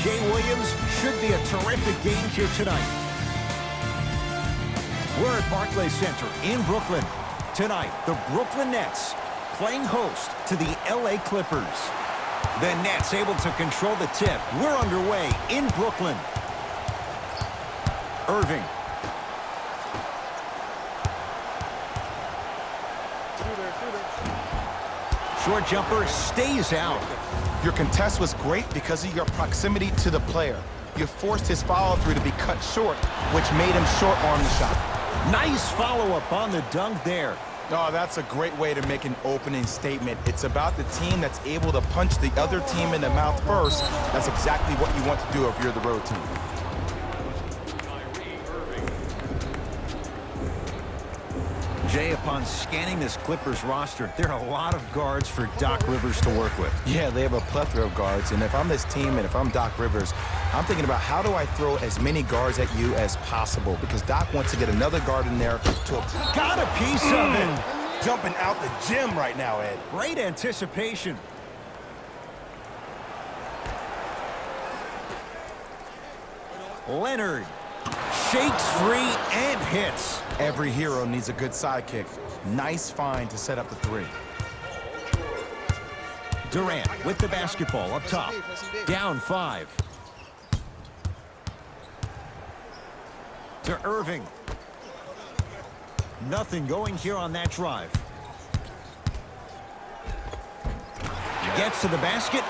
Jay Williams. Should be a terrific game here tonight. We're at Barclays Center in Brooklyn. Tonight, the Brooklyn Nets playing host to the LA Clippers. The Nets able to control the tip. We're underway in Brooklyn. Irving. Short jumper stays out. Your contest was great because of your proximity to the player. You forced his follow-through to be cut short, which made him short-arm the shot. Nice follow-up on the dunk there. Oh, that's a great way to make an opening statement. It's about the team that's able to punch the other team in the mouth first. That's exactly what you want to do if you're the road team. Jay, upon scanning this Clippers roster, there are a lot of guards for Doc Rivers to work with. Yeah, they have a plethora of guards, and if I'm this team and if I'm Doc Rivers, I'm thinking about how do I throw as many guards at you as possible, because Doc wants to get another guard in there to... Got a piece of it. Jumping out the gym right now, Ed. Great anticipation. Leonard shakes free and hits. Every hero needs a good sidekick. Nice find to set up the three. Durant with the basketball up top. Down 5. To Irving. Nothing going here on that drive. Gets to the basket.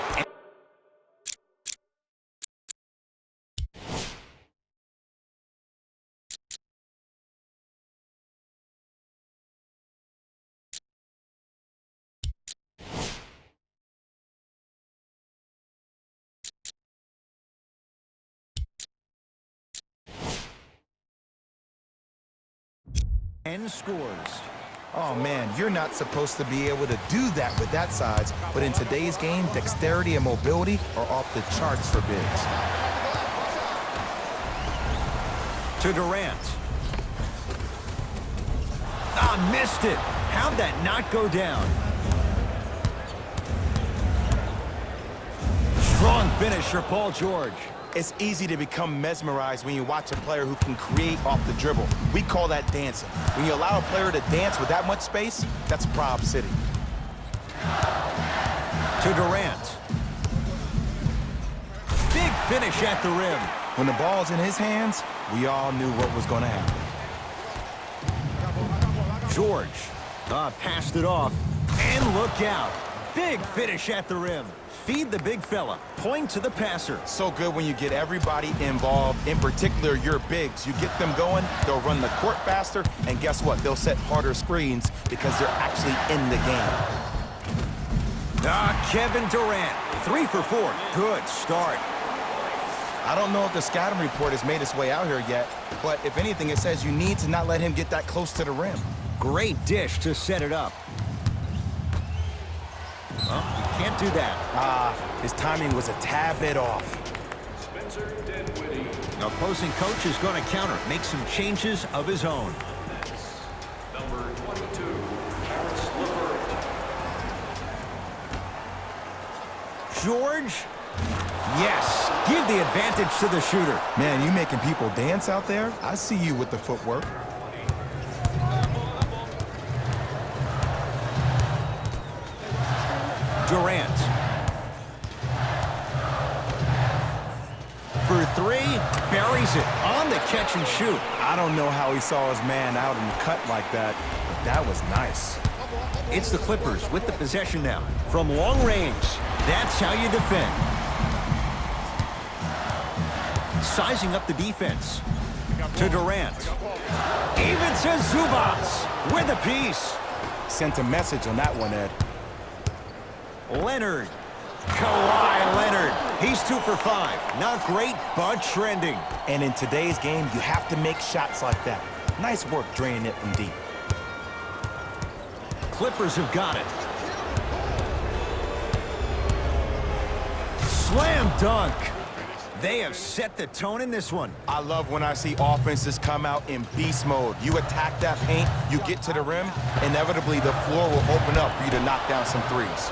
And scores. Oh, man, you're not supposed to be able to do that with that size, but in today's game, dexterity and mobility are off the charts for bigs. To Durant. Ah, missed it. How'd that not go down? Strong finish for Paul George. It's easy to become mesmerized when you watch a player who can create off the dribble. We call that dancing. When you allow a player to dance with that much space, that's Prob City. To Durant. Big finish at the rim. When the ball's in his hands, we all knew what was going to happen. George passed it off. And look out. Big finish at the rim. Feed the big fella. Point to the passer. So good when you get everybody involved, in particular your bigs. You get them going, they'll run the court faster, and guess what? They'll set harder screens because they're actually in the game. Kevin Durant, 3 for 4. Good start. I don't know if the scouting report has made its way out here yet, but if anything, it says you need to not let him get that close to the rim. Great dish to set it up. Well, you can't do that. His timing was a tad bit off. The opposing coach is going to counter, make some changes of his own. Number 22, Caris LeVert. George. Yes, give the advantage to the shooter. Man, you making people dance out there? I see you with the footwork. Durant. For 3, buries it on the catch and shoot. I don't know how he saw his man out in the cut like that, but that was nice. It's the Clippers with the possession now. From long range, that's how you defend. Sizing up the defense. To Durant. Even to Zubac with a piece. Sent a message on that one, Ed. Leonard. Kawhi Leonard. He's 2 for 5. Not great, but trending. And in today's game, you have to make shots like that. Nice work draining it from deep. Clippers have got it. Slam dunk. They have set the tone in this one. I love when I see offenses come out in beast mode. You attack that paint, you get to the rim, inevitably the floor will open up for you to knock down some threes.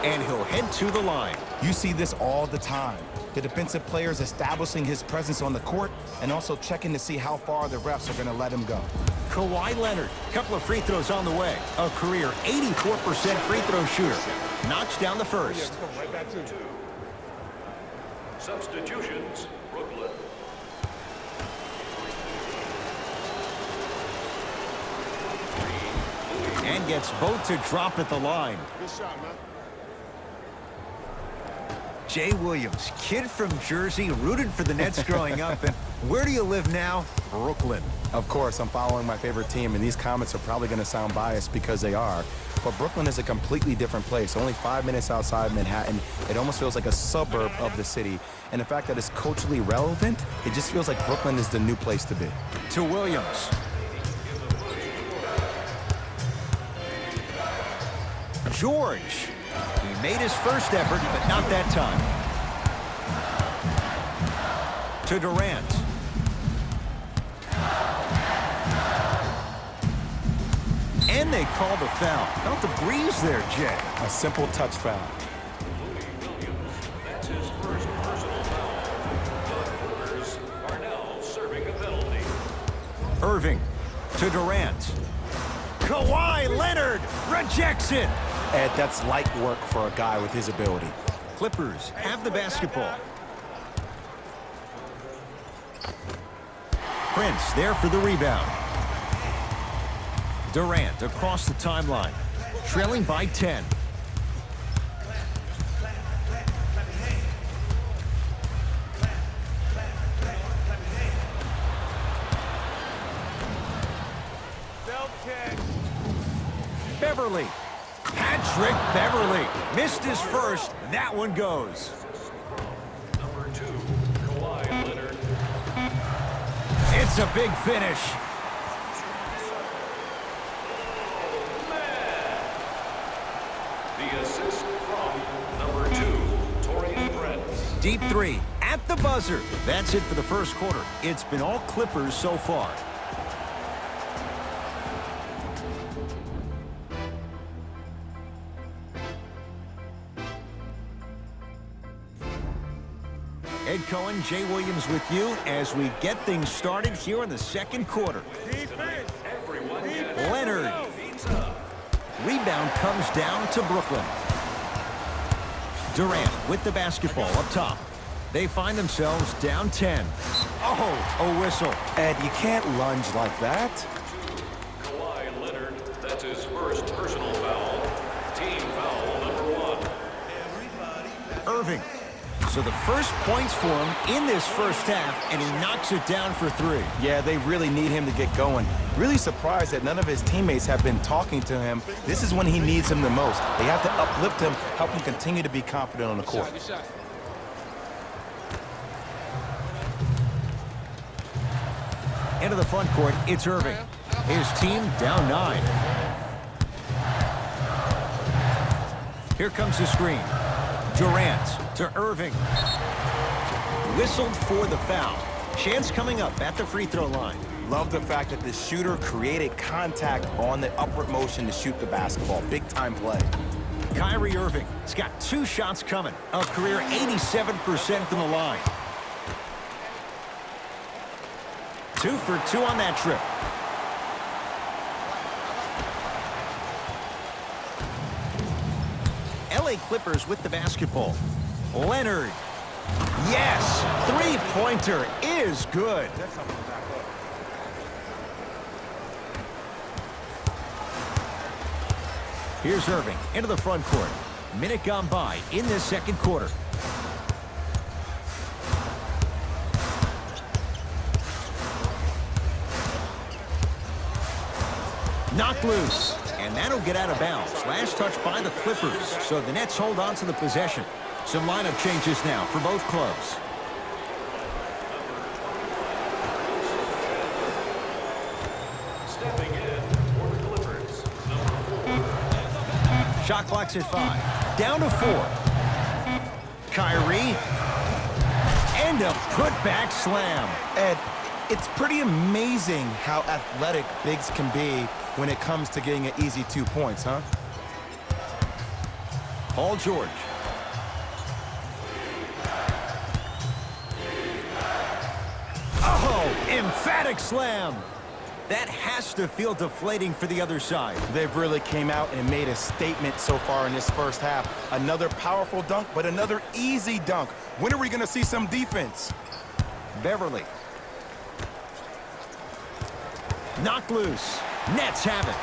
and he'll head to the line. You see this all the time. The defensive players establishing his presence on the court and also checking to see how far the refs are going to let him go. Kawhi Leonard, couple of free throws on the way. A career 84% free throw shooter. Knocks down the first. Substitutions, Brooklyn. And gets both to drop at the line. Good shot, man. Jay Williams, kid from Jersey, rooted for the Nets growing up. And where do you live now? Brooklyn. Of course, I'm following my favorite team, and these comments are probably going to sound biased because they are. But Brooklyn is a completely different place. Only 5 minutes outside Manhattan. It almost feels like a suburb of the city. And the fact that it's culturally relevant, it just feels like Brooklyn is the new place to be. To Williams. George. He made his first effort, but not that time. To Durant. And they call the foul. Felt the breeze there, Jay. A simple touch foul. That's his first personal foul. The Clippers are now serving a penalty. Irving to Durant. Kawhi Leonard rejects it. Ed, that's light work for a guy with his ability. Clippers have the basketball. Prince there for the rebound. Durant across the timeline, trailing by 10. Beverly. Patrick Beverly missed his first. That one goes. Number 2, Kawhi Leonard. It's a big finish. The assist from number 2, Taurean Prince. Deep three at the buzzer. That's it for the first quarter. It's been all Clippers so far. Ed Cohen, Jay Williams with you as we get things started here in the second quarter. Leonard. Rebound comes down to Brooklyn. Durant with the basketball up top. They find themselves down 10. Oh, a whistle. Ed, you can't lunge like that. Kawhi Leonard, that's his first personal foul. Team foul number 1. Irving. So the first points for him in this first half, and he knocks it down for 3. Yeah, they really need him to get going. Really surprised that none of his teammates have been talking to him. This is when he needs him the most. They have to uplift him, help him continue to be confident on the court. Into the front court, it's Irving. His team down 9. Here comes the screen. Durant to Irving. Whistled for the foul. Chance coming up at the free throw line. Love the fact that the shooter created contact on the upward motion to shoot the basketball. Big time play. Kyrie Irving has got 2 shots coming. A career 87% from the line. 2 for 2 on that trip. LA Clippers with the basketball. Leonard. Yes, 3-pointer is good. Here's Irving into the front court. Minute gone by in this second quarter. Knocked loose, and that'll get out of bounds. Last touch by the Clippers, so the Nets hold on to the possession. Some lineup changes now for both clubs. Stepping in for the Clippers, number 4. Shot clock's at 5. Down to 4. Kyrie. And a putback slam. Ed, it's pretty amazing how athletic bigs can be when it comes to getting an easy 2 points, huh? Paul George. Oh, emphatic slam. That has to feel deflating for the other side. They've really came out and made a statement so far in this first half. Another powerful dunk, but another easy dunk. When are we going to see some defense? Beverly. Knocked loose. Nets have it.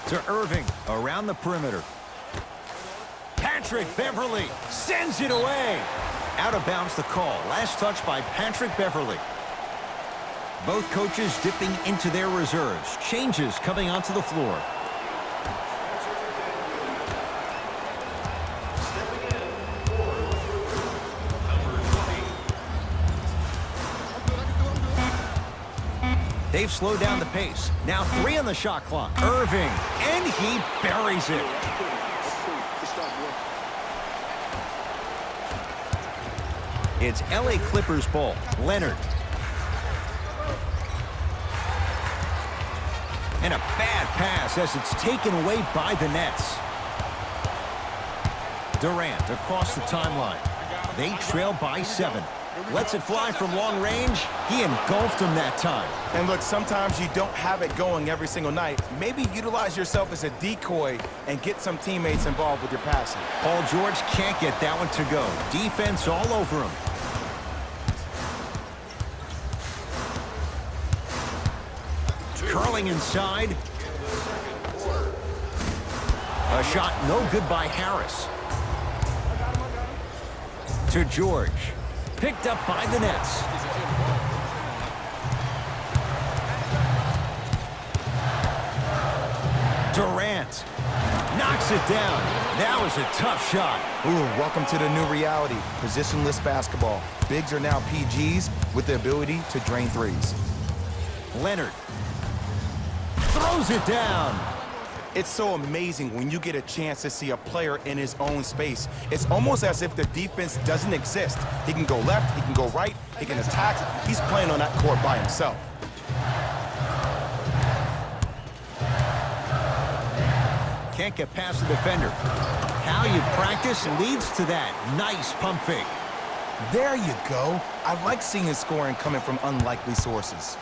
To Irving around the perimeter. Patrick Beverly sends it away. Out of bounds the call. Last touch by Patrick Beverly. Both coaches dipping into their reserves. Changes coming onto the floor. They've slowed down the pace. Now 3 on the shot clock. Irving, and he buries it. It's LA Clippers ball. Leonard. And a bad pass as it's taken away by the Nets. Durant across the timeline. They trail by 7. Lets it fly from long range. He engulfed him that time. And look, sometimes you don't have it going every single night. Maybe utilize yourself as a decoy and get some teammates involved with your passing. Paul George can't get that one to go. Defense all over him. Curling inside. A shot no good by Harris. To George. Picked up by the Nets. Durant knocks it down. That was a tough shot. Ooh, welcome to the new reality. Positionless basketball. Bigs are now PGs with the ability to drain threes. Leonard throws it down. It's so amazing when you get a chance to see a player in his own space. It's almost as if the defense doesn't exist. He can go left, he can go right, he can attack. He's playing on that court by himself. Can't get past the defender. How you practice leads to that. Nice pump fake. There you go. I like seeing his scoring coming from unlikely sources.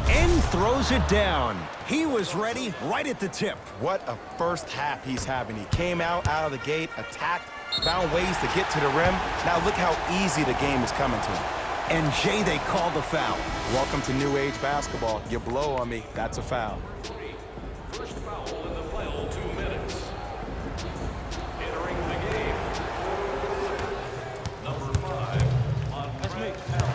And throws it down. He was ready right at the tip. What a first half he's having. He came out of the gate, attacked, found ways to get to the rim. Now look how easy the game is coming to him. And Jay, they called the foul. Welcome to new age basketball. You blow on me, that's a foul. First foul in the final 2 minutes. Entering the game. Number 5 on Brad Harrell.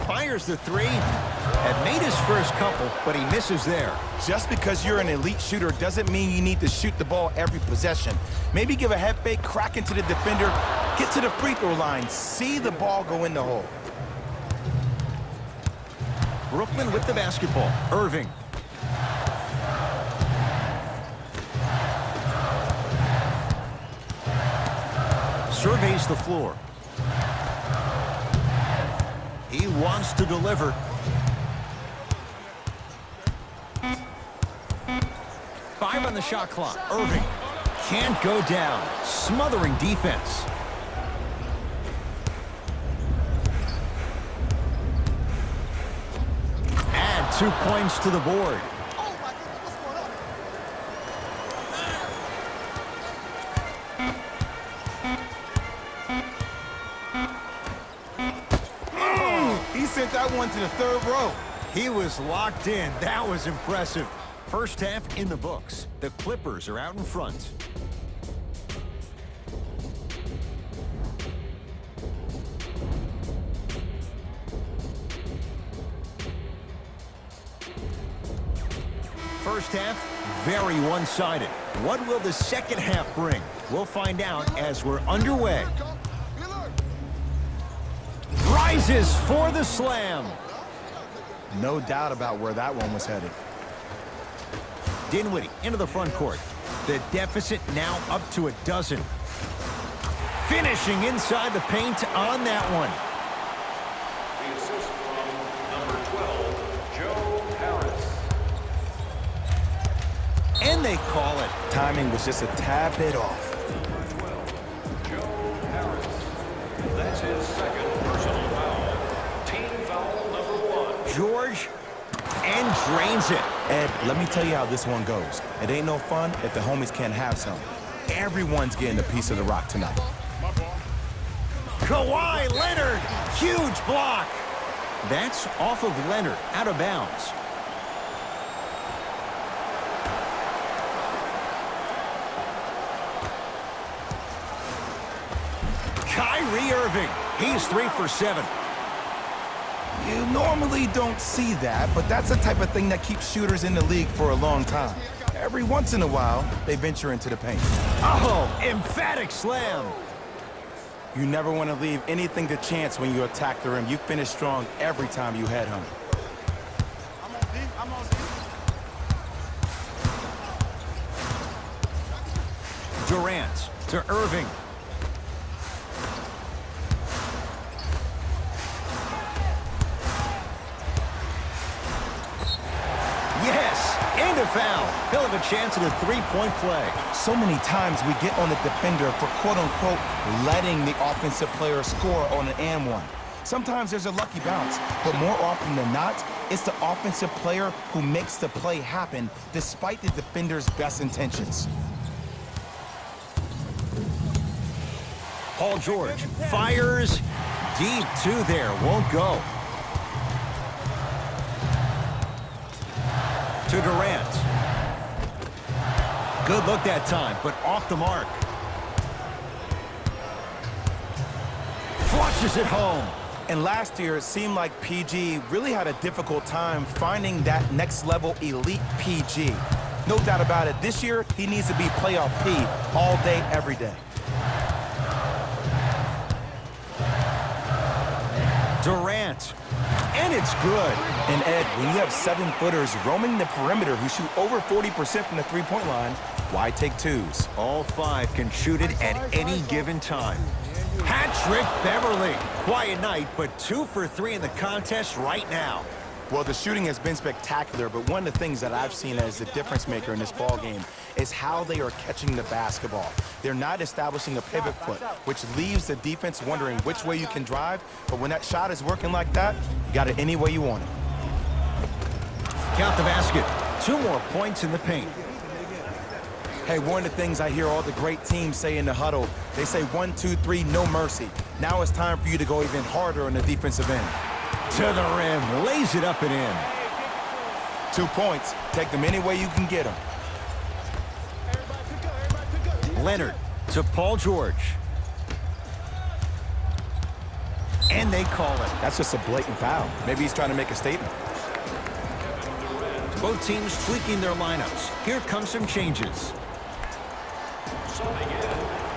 Fires the 3. Had made his first couple, but he misses there. Just because you're an elite shooter doesn't mean you need to shoot the ball every possession. Maybe give a head fake, crack into the defender, get to the free throw line, see the ball go in the hole. Brooklyn with the basketball. Irving. Surveys the floor. He wants to deliver. Five on the shot clock. Irving can't go down. Smothering defense. Add 2 points to the board. He sent that one to the third row. He was locked in. That was impressive. First half in the books. The Clippers are out in front. First half, very one-sided. What will the second half bring? We'll find out as we're underway. Rises for the slam. No doubt about where that one was headed. Dinwiddie into the front court. The deficit now up to 12. Finishing inside the paint on that one. The assist from number 12, Joe Harris. And they call it. Timing was just a tad bit off. Number 12, Joe Harris. That's his second personal foul. Team foul number 1. George, and drains it. Ed, let me tell you how this one goes. It ain't no fun if the homies can't have some. Everyone's getting a piece of the rock tonight. Kawhi Leonard, huge block. That's off of Leonard, out of bounds. Kyrie Irving, he's 3 for 7. You normally don't see that, but that's the type of thing that keeps shooters in the league for a long time. Every once in a while, they venture into the paint. Oh, emphatic slam. You never want to leave anything to chance when you attack the rim. You finish strong every time you head home. Durant to Irving. Yes, and a foul. He'll have a chance at a three-point play. So many times we get on the defender for quote-unquote letting the offensive player score on an and one. Sometimes there's a lucky bounce, but more often than not, it's the offensive player who makes the play happen despite the defender's best intentions. Paul George fires deep to there, won't go. To Durant. Good look that time, but off the mark. Flushes it home. And last year, it seemed like PG really had a difficult time finding that next-level elite PG. No doubt about it, this year, he needs to be playoff P all day, every day. Durant. And it's good. And Ed, when you have 7-footers roaming the perimeter who shoot over 40% from the three-point line, why take twos? All 5 can shoot it at any given time. Patrick Beverly. Quiet night, but 2 for 3 in the contest right now. Well, the shooting has been spectacular, but one of the things that I've seen as the difference maker in this ballgame is how they are catching the basketball. They're not establishing a pivot foot, which leaves the defense wondering which way you can drive, but when that shot is working like that, you got it any way you want it. Count the basket. 2 more points in the paint. Hey, one of the things I hear all the great teams say in the huddle, they say 1, 2, 3, no mercy. Now it's time for you to go even harder on the defensive end. To the rim, lays it up and in. 2 points, take them any way you can get them. Leonard to Paul George. And they call it. That's just a blatant foul. Maybe he's trying to make a statement. Both teams tweaking their lineups. Here come some changes. Subbing in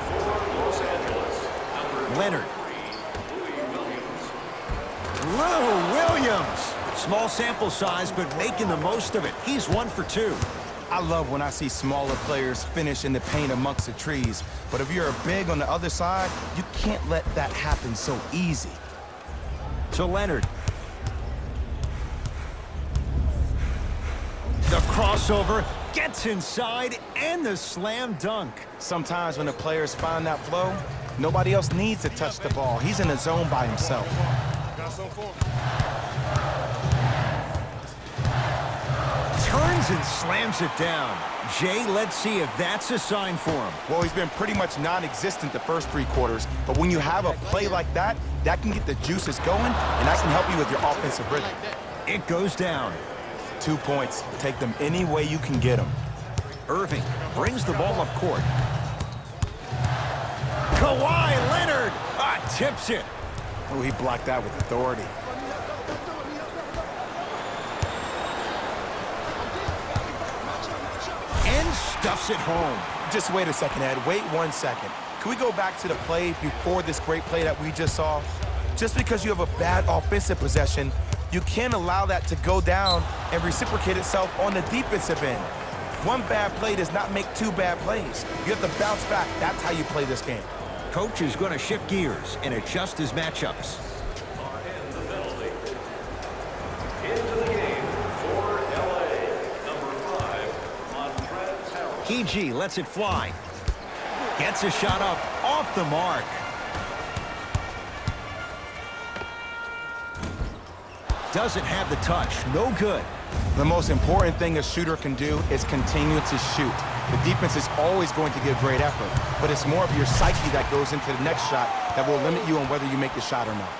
for Los Angeles, number Leonard. 3, Lou Williams. Small sample size, but making the most of it. He's 1 for 2. I love when I see smaller players finish in the paint amongst the trees. But if you're a big on the other side, you can't let that happen so easy. To Leonard. The crossover gets inside and the slam dunk. Sometimes when the players find that flow, nobody else needs to touch the ball. He's in a zone by himself. Turns and slams it down. Jay, let's see if that's a sign for him. Well, he's been pretty much non-existent the first 3 quarters, but when you have a play like that, that can get the juices going, and that can help you with your offensive rhythm. It goes down. 2 points. Take them any way you can get them. Irving brings the ball up court. Kawhi Leonard tips it. Oh, he blocked that with authority. And stuffs it home. Just wait a second, Ed. Wait 1 second. Can we go back to the play before this great play that we just saw? Just because you have a bad offensive possession, you can't allow that to go down and reciprocate itself on the defensive end. 1 bad play does not make 2 bad plays. You have to bounce back. That's how you play this game. Coach is going to shift gears and adjust his matchups. And the penalty. Into the game for LA, number 5, Montrezl Harrell. PG lets it fly. Gets a shot up off the mark. Doesn't have the touch. No good. The most important thing a shooter can do is continue to shoot. The defense is always going to give great effort, but it's more of your psyche that goes into the next shot that will limit you on whether you make the shot or not.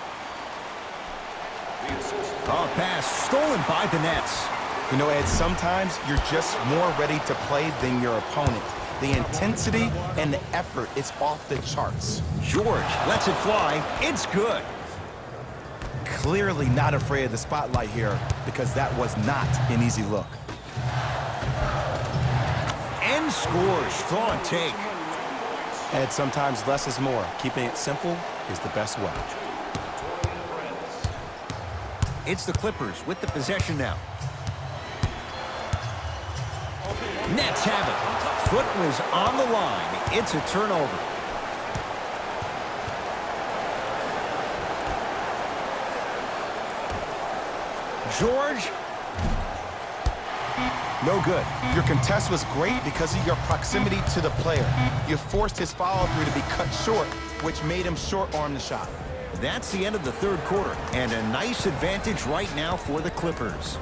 A pass stolen by the Nets. You know, Ed, sometimes you're just more ready to play than your opponent. The intensity and the effort is off the charts. George lets it fly. It's good. Clearly not afraid of the spotlight here because that was not an easy look. And scores. Strong take. Ed, sometimes less is more. Keeping it simple is the best way. It's the Clippers with the possession now. Nets have it. Foot was on the line. It's a turnover. George. No good. Your contest was great because of your proximity to the player. You forced his follow-through to be cut short, which made him short-arm the shot. That's the end of the third quarter, and a nice advantage right now for the Clippers.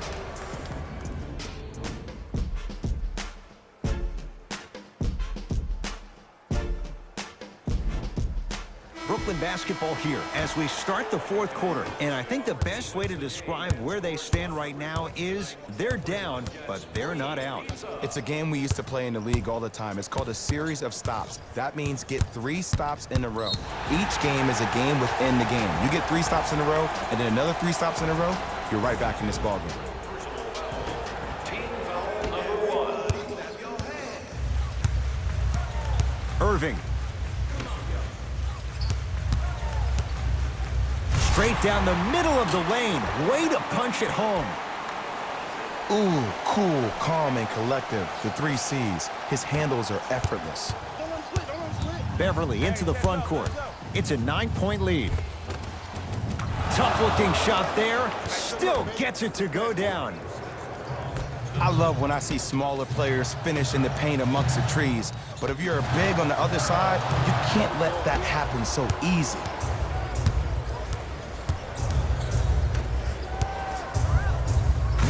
Brooklyn basketball here as we start the fourth quarter. And I think the best way to describe where they stand right now is they're down, but they're not out. It's a game we used to play in the league all the time. It's called a series of stops. That means get 3 stops in a row. Each game is a game within the game. You get 3 stops in a row, and then another 3 stops in a row, you're right back in this ballgame. Team foul number 1. Irving. Straight down the middle of the lane. Way to punch it home. Ooh, cool, calm, and collective. The 3 C's. His handles are effortless. Beverly into the front court. It's a 9-point lead. Tough-looking shot there. Still gets it to go down. I love when I see smaller players finish in the paint amongst the trees. But if you're a big on the other side, you can't let that happen so easy.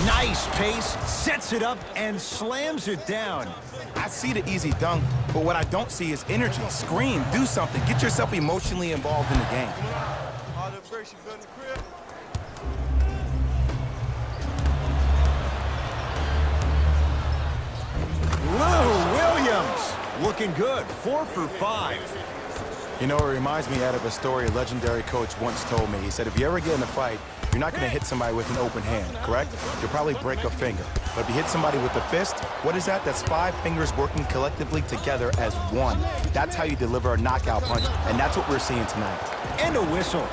Nice pace, sets it up, and slams it down. I see the easy dunk, but what I don't see is energy. Scream, do something. Get yourself emotionally involved in the game. Lou Williams, looking good, 4 for 5. You know, it reminds me out of a story a legendary coach once told me. He said, if you ever get in a fight, you're not going to hit somebody with an open hand, correct? You'll probably break a finger. But if you hit somebody with a fist, what is that? That's 5 fingers working collectively together as one. That's how you deliver a knockout punch, and that's what we're seeing tonight. And a whistle.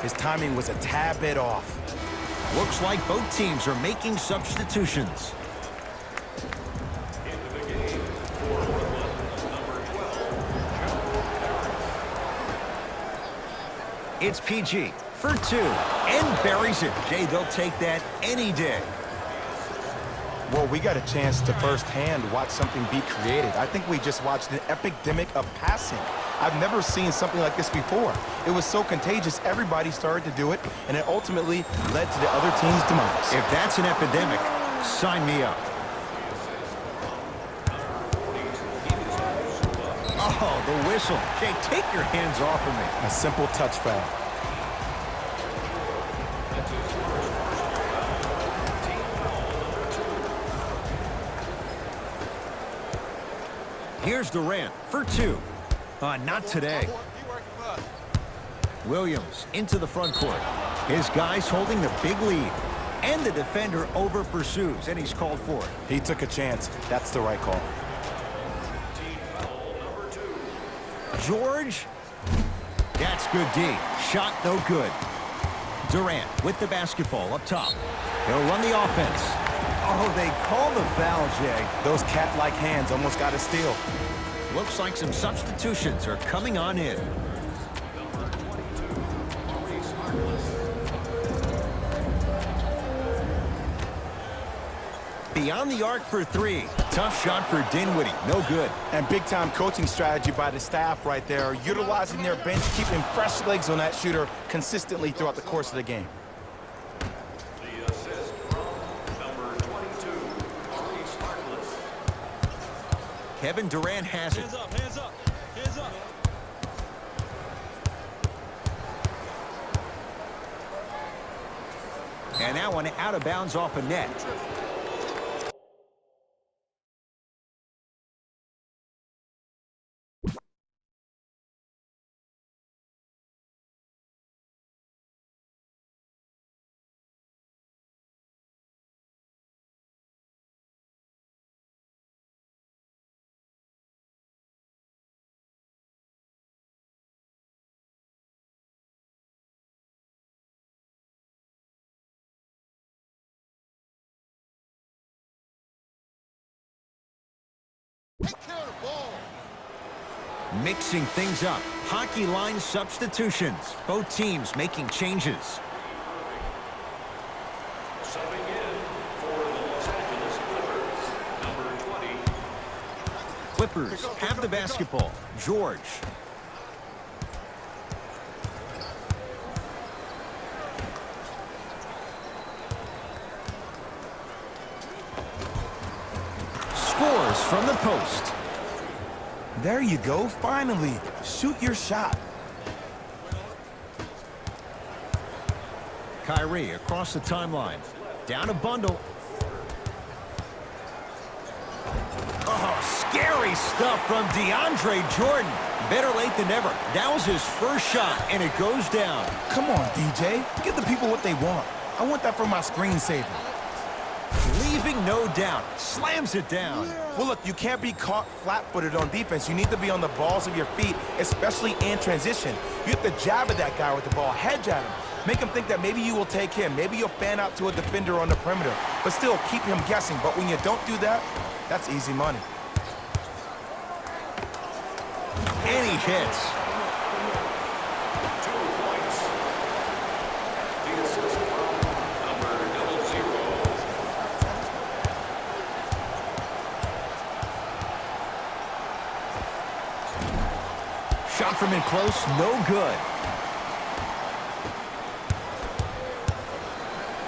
His timing was a tad bit off. Looks like both teams are making substitutions. It's PG for 2 and buries it. Jay, they'll take that any day. Well, we got a chance to firsthand watch something be created. I think we just watched an epidemic of passing. I've never seen something like this before. It was so contagious, everybody started to do it, and it ultimately led to the other team's demise. If that's an epidemic, sign me up. Oh, the whistle. Jay, take your hands off of me. A simple touch foul. Here's Durant for 2. Not today. Williams into the front court. His guys holding the big lead. And the defender over pursues, and he's called for it. He took a chance. That's the right call. George. That's good D. Shot no good. Durant with the basketball up top. He'll run the offense. Oh, they call the foul, Jay. Those cat-like hands almost got a steal. Looks like some substitutions are coming on in. Beyond the arc for three. Tough shot for Dinwiddie. No good. And big-time coaching strategy by the staff right there, utilizing their bench, keeping fresh legs on that shooter consistently throughout the course of the game. The assist from number 22, Maurice Harkless. Kevin Durant has it. Hands up, hands up, hands up. And that one out of bounds off a net. Mixing things up. Hockey line substitutions. Both teams making changes. Subbing in for the Los Angeles Clippers, number 20. Clippers have the basketball. George. Scores from the post. There you go, finally. Shoot your shot. Kyrie across the timeline. Down a bundle. Oh, scary stuff from DeAndre Jordan. Better late than never. That was his first shot, and it goes down. Come on, DJ. Give the people what they want. I want that for my screensaver. Leaving no doubt. Slams it down. Well, look, you can't be caught flat-footed on defense. You need to be on the balls of your feet, especially in transition. You have to jab at that guy with the ball, hedge at him. Make him think that maybe you will take him. Maybe you'll fan out to a defender on the perimeter. But still, keep him guessing. But when you don't do that, that's easy money. And he hits. 2 points. The assist from number 00. Shot from in close, no good.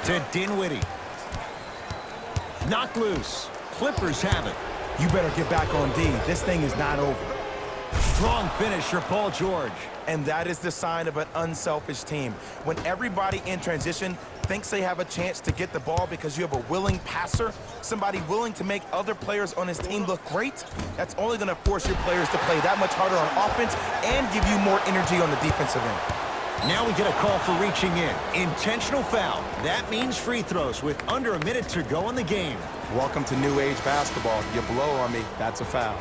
To Dinwiddie. Knocked loose. Clippers have it. You better get back on D. This thing is not over. Strong finish for Paul George. And that is the sign of an unselfish team. When everybody in transition thinks they have a chance to get the ball because you have a willing passer, somebody willing to make other players on his team look great, that's only going to force your players to play that much harder on offense and give you more energy on the defensive end. Now we get a call for reaching in. Intentional foul. That means free throws with under a minute to go in the game. Welcome to new age basketball. You blow on me, that's a foul.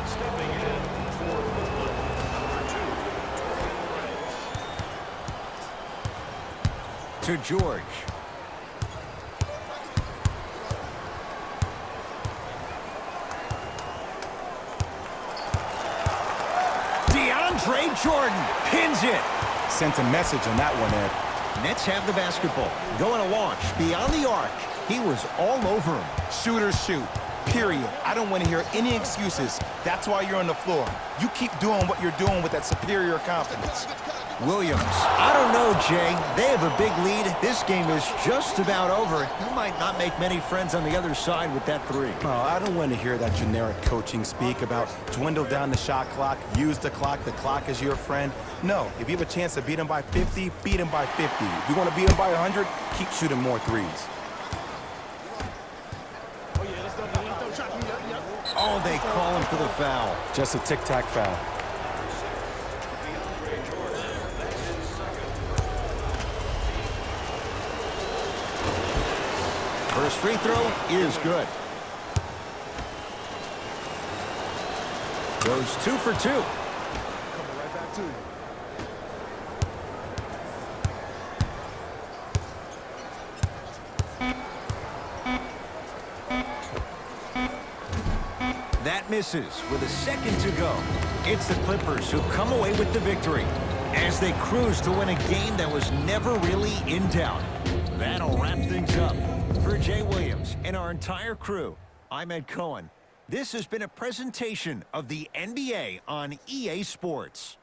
Stepping in for Brooklyn, number 2, Torian Prince. To George. DeAndre Jordan pins it. Sent a message on that one, Ed. Nets have the basketball. Going to launch beyond the arc. He was all over him. Shooters shoot, period. I don't want to hear any excuses. That's why you're on the floor. You keep doing what you're doing with that superior confidence. Williams. I don't know, Jay. They have a big lead. This game is just about over. He might not make many friends on the other side with that three. Oh, I don't want to hear that generic coaching speak about dwindle down the shot clock, use the clock is your friend. No, if you have a chance to beat him by 50, beat him by 50. If you want to beat him by 100, keep shooting more threes. Oh, they call him for the foul. Just a tic-tac foul. First free throw is good. Goes 2 for 2. Coming right back to you. That misses with a second to go. It's the Clippers who come away with the victory as they cruise to win a game that was never really in doubt. That'll wrap things up. For Jay Williams and our entire crew, I'm Ed Cohen. This has been a presentation of the NBA on EA Sports.